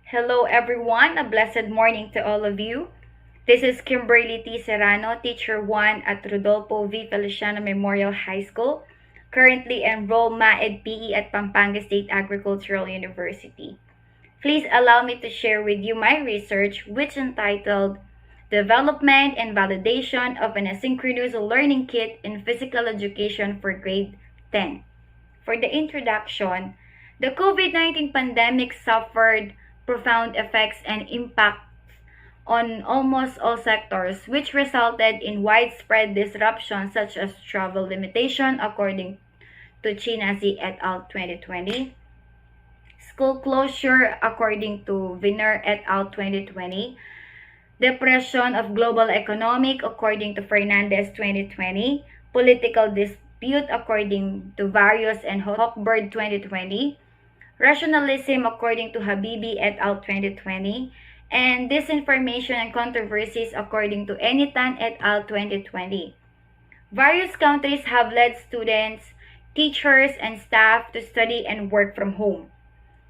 Hello everyone, a blessed morning to all of you. This is Kimberly Serrano, Teacher 1 at Rodolfo V. Feliciano Memorial High School, currently enrolled MAED PE at Pampanga State Agricultural University. Please allow me to share with you my research, which entitled Development and Validation of an Asynchronous Learning Kit in Physical Education for Grade 10. For the introduction, the COVID-19 pandemic suffered profound effects and impacts on almost all sectors, which resulted in widespread disruptions such as travel limitation, according to Chinasi et al. 2020, school closure, according to Viner et al. 2020, depression of global economic, according to Fernandez 2020, political dispute, according to Varios and Hochberg 2020, rationalism, according to Habibi et al. 2020, and disinformation and controversies, according to Enitan et al. 2020. Various countries have led students, teachers, and staff to study and work from home,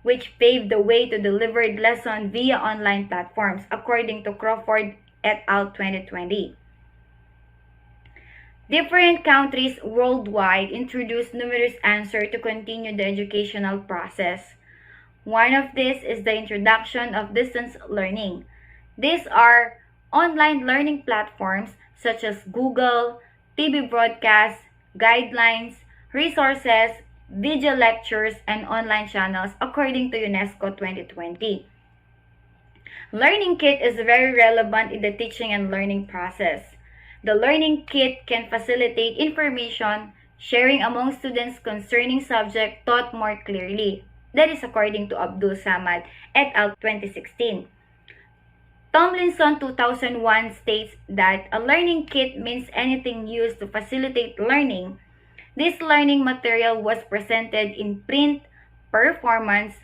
which paved the way to delivered lessons via online platforms, according to Crawford et al. 2020. Different countries worldwide introduced numerous answers to continue the educational process. One of these is the introduction of distance learning. These are online learning platforms such as Google, TV broadcasts, guidelines, resources, video lectures, and online channels, according to UNESCO 2020. Learning Kit is very relevant in the teaching and learning process. The Learning Kit can facilitate information sharing among students concerning subject taught more clearly. That is according to Abdul Samad et al. 2016. Tomlinson 2001 states that a learning kit means anything used to facilitate learning. This learning material was presented in print, performance,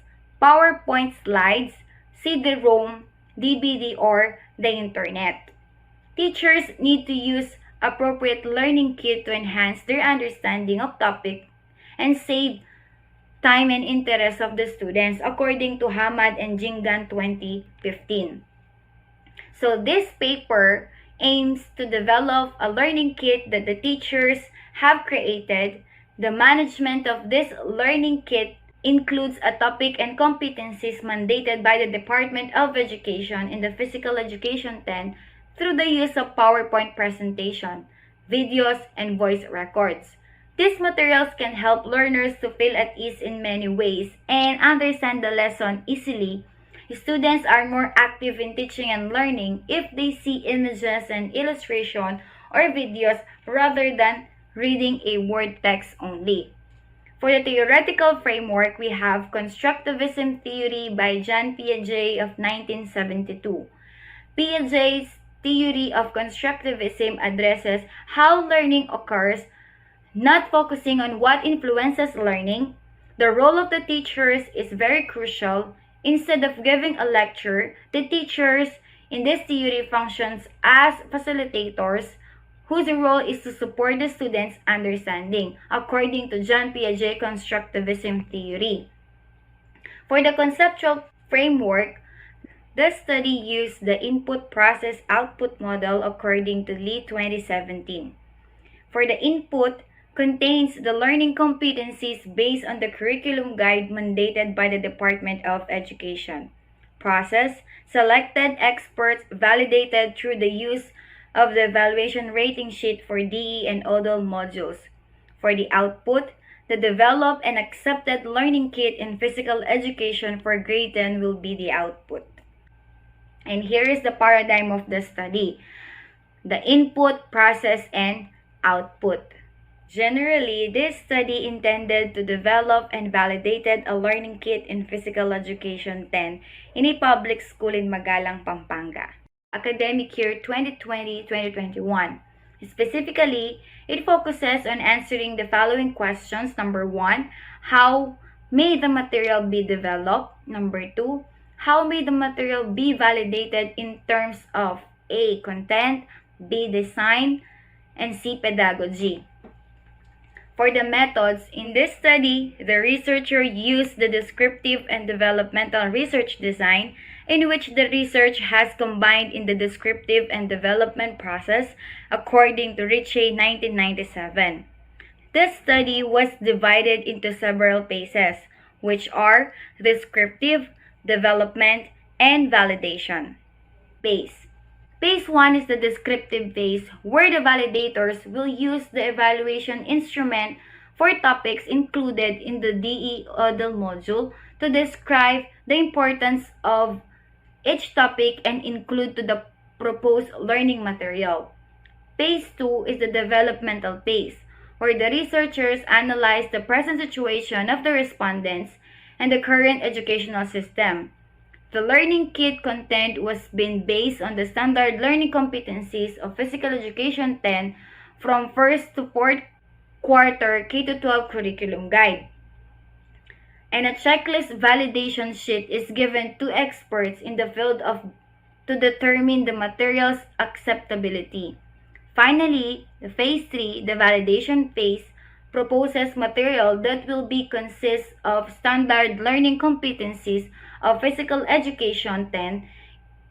PowerPoint slides, CD-ROM, DVD, or the internet. Teachers need to use appropriate learning kit to enhance their understanding of topic and save time and interest of the students, according to Hamad and Jingan 2015. So this paper aims to develop a learning kit that the teachers have created. The management of this learning kit includes a topic and competencies mandated by the Department of Education in the Physical Education 10 through the use of PowerPoint presentation, videos, and voice records. These materials can help learners to feel at ease in many ways and understand the lesson easily. Students are more active in teaching and learning if they see images and illustration or videos rather than reading a word text only. For the theoretical framework, we have Constructivism Theory by Jean Piaget of 1972. Piaget's theory of constructivism addresses how learning occurs, not focusing on what influences learning. The role of the teachers is very crucial. Instead of giving a lecture, the teachers in this theory functions as facilitators whose role is to support the students' understanding, according to Jean Piaget constructivism theory. For the conceptual framework, the study used the input-process-output model according to Lee 2017. For the input, contains the learning competencies based on the curriculum guide mandated by the Department of Education. Process, selected experts validated through the use of the evaluation rating sheet for DE and ODL modules. For the output, the developed and accepted learning kit in physical education for grade 10 will be the output. And here is the paradigm of the study: the input, process, and output. Generally, this study intended to develop and validated a learning kit in Physical Education 10 in a public school in Magalang, Pampanga. Academic year 2020-2021. Specifically, it focuses on answering the following questions. Number 1, how may the material be developed? Number 2, how may the material be validated in terms of A, content, B, design, and C, pedagogy? For the methods, in this study, the researcher used the descriptive and developmental research design, in which the research has combined in the descriptive and development process according to Ritchie 1997. This study was divided into several phases, which are descriptive, development, and validation. Phase. Phase 1 is the descriptive phase, where the validators will use the evaluation instrument for topics included in the DE ODL module to describe the importance of each topic and include to the proposed learning material. Phase 2 is the developmental phase, where the researchers analyze the present situation of the respondents and the current educational system. The learning kit content was been based on the standard learning competencies of Physical Education 10 from 1st to 4th quarter K-12 curriculum guide. And a checklist validation sheet is given to experts in the field to determine the material's acceptability. Finally, the phase 3, the validation phase, proposes material that will be consist of standard learning competencies of Physical Education 10.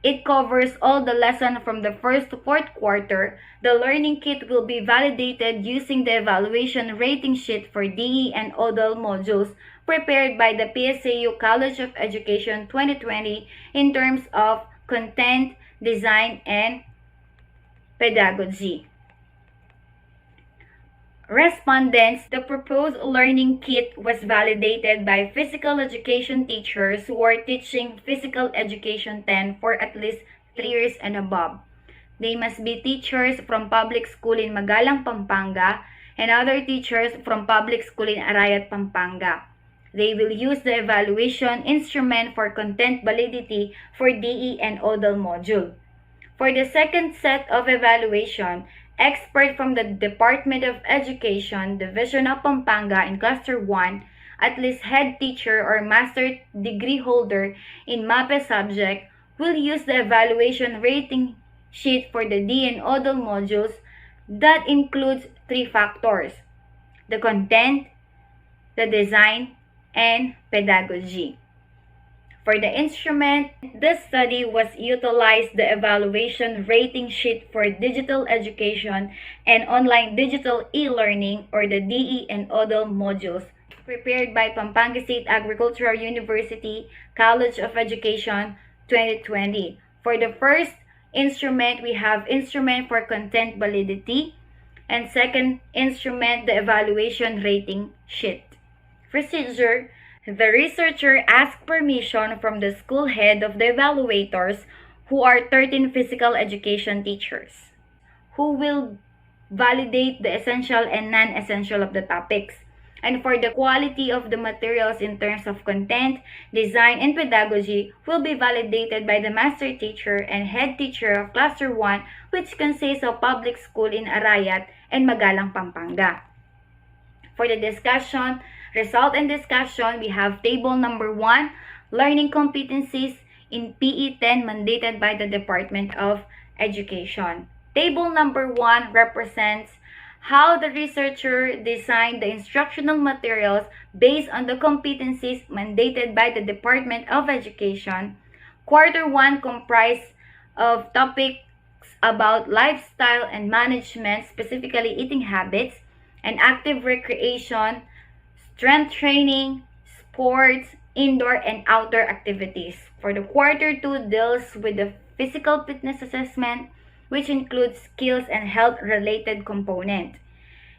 It covers all the lessons from the 1st to 4th quarter. The learning kit will be validated using the evaluation rating sheet for DE and ODL modules prepared by the PSAU College of Education 2020 in terms of content, design, and pedagogy. Respondents, the proposed learning kit was validated by physical education teachers who are teaching Physical Education 10 for at least 3 years and above. They must be teachers from public school in Magalang, Pampanga, and other teachers from public school in Arayat, Pampanga. They will use the evaluation instrument for content validity for DE and ODL module. For the second set of evaluation, expert from the Department of Education, Division of Pampanga in Cluster 1, at least head teacher or master degree holder in MAPE subject, will use the evaluation rating sheet for the D and ODL modules that includes 3 factors: the content, the design, and pedagogy. For the instrument, this study was utilized the evaluation rating sheet for digital education and online digital e-learning or the DE and ODL modules prepared by Pampanga State Agricultural University College of Education 2020. For the first instrument, we have instrument for content validity, and second instrument, the evaluation rating sheet. Procedure: the researcher asked permission from the school head of the evaluators, who are 13 physical education teachers, who will validate the essential and non-essential of the topics. And for the quality of the materials in terms of content, design, and pedagogy will be validated by the master teacher and head teacher of Cluster 1, which consists of public school in Arayat and Magalang, Pampanga. For the discussion, result and discussion, we have table number 1, learning competencies in PE 10 mandated by the Department of Education. Table number 1 represents how the researcher designed the instructional materials based on the competencies mandated by the Department of Education. Quarter 1 comprised of topics about lifestyle and management, specifically eating habits, and active recreation, strength training, sports, indoor and outdoor activities. For the quarter 2 deals with the physical fitness assessment, which includes skills and health-related component,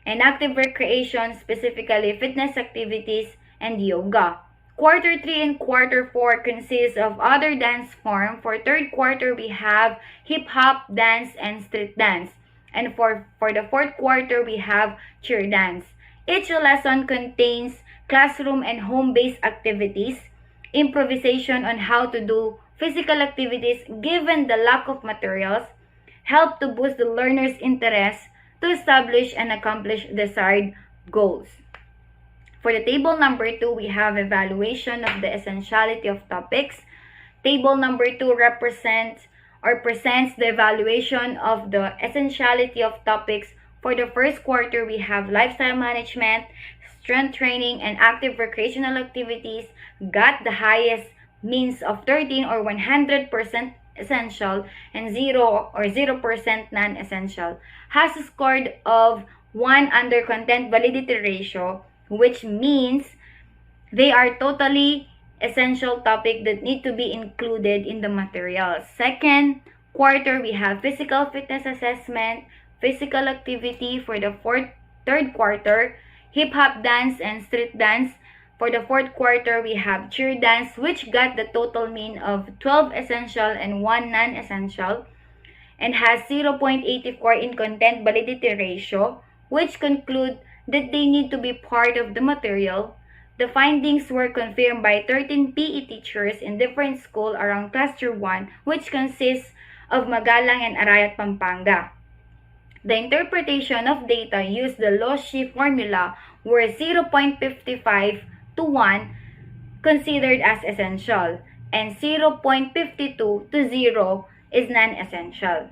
and active recreation, specifically fitness activities and yoga. Quarter 3 and quarter 4 consists of other dance form. For third quarter, we have hip-hop, dance, and street dance. And for the fourth quarter, we have cheer dance. Each lesson contains classroom and home-based activities, improvisation on how to do physical activities given the lack of materials, help to boost the learner's interest to establish and accomplish desired goals. For the table number 2, we have evaluation of the essentiality of topics. Table number 2 presents the evaluation of the essentiality of topics For the first quarter, we have lifestyle management, strength training, and active recreational activities got the highest means of 13 or 100% essential and 0 or 0% non-essential. Has a score of 1 under content validity ratio, which means they are totally essential topic that need to be included in the materials. Second quarter, we have physical fitness assessment, physical activity for the third quarter, hip-hop dance and street dance. For the fourth quarter, we have cheer dance, which got the total mean of 12 essential and 1 non-essential, and has 0.84 in content validity ratio, which conclude that they need to be part of the material. The findings were confirmed by 13 PE teachers in different schools around Cluster 1, which consists of Magalang and Arayat, Pampanga. The interpretation of data used the Loshi formula were 0.55 to 1 considered as essential and 0.52 to 0 is non-essential.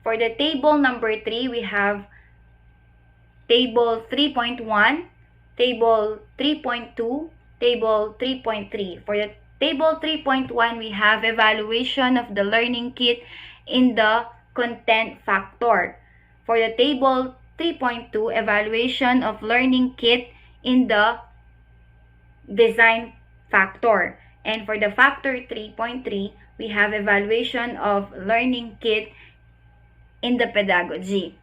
For the table number 3, we have table 3.1, table 3.2, table 3.3. For the table 3.1, we have evaluation of the learning kit in the content factor. For the table 3.2, evaluation of learning kit in the design factor. And for the factor 3.3, we have evaluation of learning kit in the pedagogy.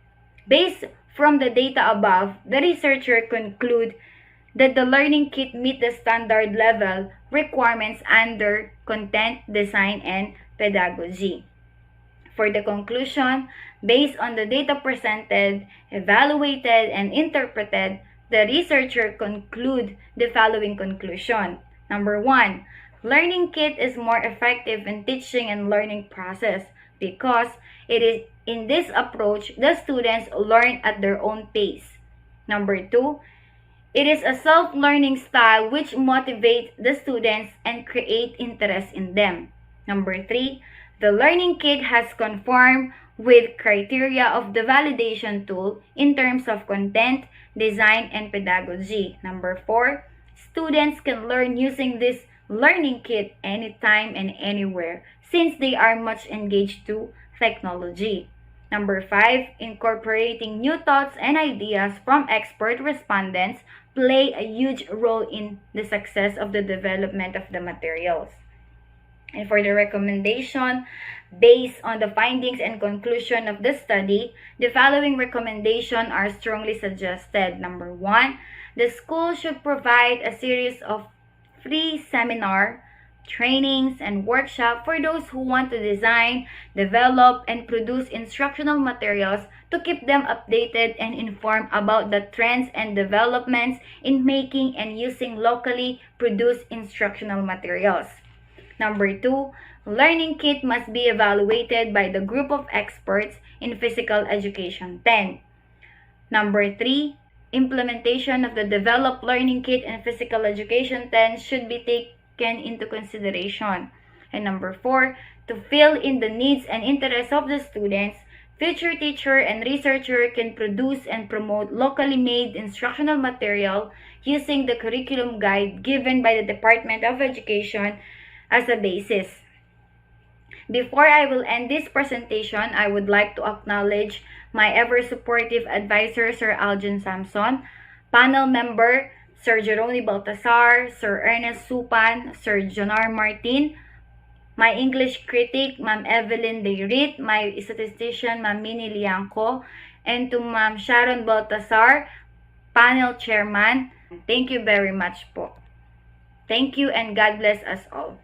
Based from the data above, the researcher conclude that the learning kit meet the standard level requirements under content, design, and pedagogy. For the conclusion, based on the data presented, evaluated, and interpreted, the researcher conclude the following conclusion. Number 1, learning kit is more effective in teaching and learning process because it is in this approach the students learn at their own pace. Number 2, it is a self-learning style which motivates the students and create interest in them. Number 3, the learning kit has conformed with criteria of the validation tool in terms of content, design, and pedagogy. Number 4, students can learn using this learning kit anytime and anywhere since they are much engaged to technology. Number 5, incorporating new thoughts and ideas from expert respondents play a huge role in the success of the development of the materials. And for the recommendation, based on the findings and conclusion of the study, the following recommendations are strongly suggested. Number 1, the school should provide a series of free seminar, trainings, and workshops for those who want to design, develop, and produce instructional materials to keep them updated and informed about the trends and developments in making and using locally produced instructional materials. Number 2, learning kit must be evaluated by the group of experts in physical education 10. Number 3, implementation of the developed learning kit in physical education 10 should be taken into consideration. And number 4, to fill in the needs and interests of the students, future teacher and researcher can produce and promote locally made instructional material using the curriculum guide given by the Department of Education as a basis. Before I will end this presentation, I would like to acknowledge my ever-supportive advisor, Sir Aljon Samson, panel member, Sir Jerome Baltasar, Sir Ernest Supan, Sir Jonar Martin, my English critic, Ma'am Evelyn Deirit, my statistician, Ma'am Minnie Liangco, and to Ma'am Sharon Baltasar, panel chairman. Thank you very much po. Thank you and God bless us all.